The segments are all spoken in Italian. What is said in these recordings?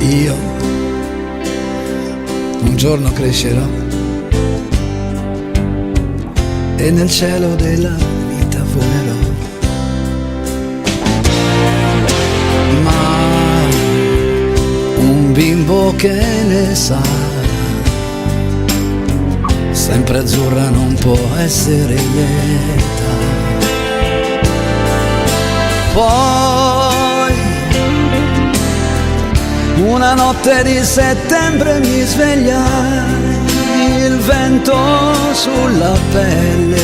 Io un giorno crescerò e nel cielo della vita volerò, ma un bimbo che ne sa, sempre azzurra non può essere lieta. Poi una notte di settembre mi svegliai, il vento sulla pelle,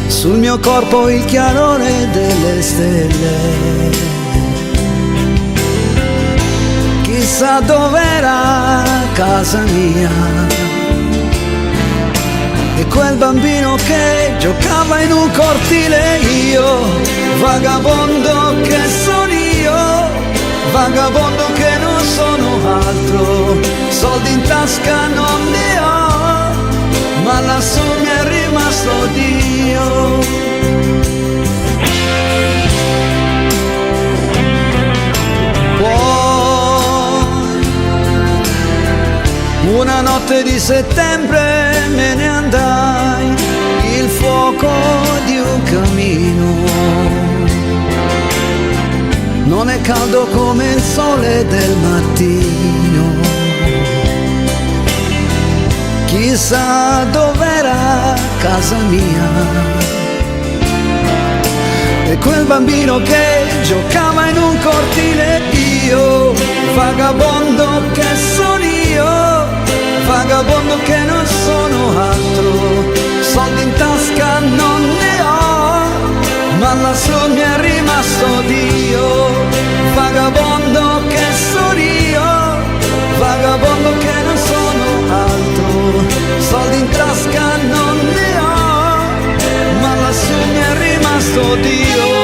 sul mio corpo il chiarore delle stelle. Chissà dov'era casa mia e quel bambino che giocava in un cortile. Io, vagabondo che sono io, vagabondo che non sono altro, soldi in tasca non ne ho, ma lassù mi è rimasto Dio. Una notte di settembre me ne andai, il fuoco di un camino non è caldo come il sole del mattino. Chissà dov'era casa mia e quel bambino che giocava in un cortile. Io, vagabondo che sono io, vagabondo che non sono altro, soldi in tasca non ne ho, ma lassù mi è rimasto Dio. Vagabondo che sono io, vagabondo che non sono altro, soldi in tasca non ne ho, ma lassù mi è rimasto Dio.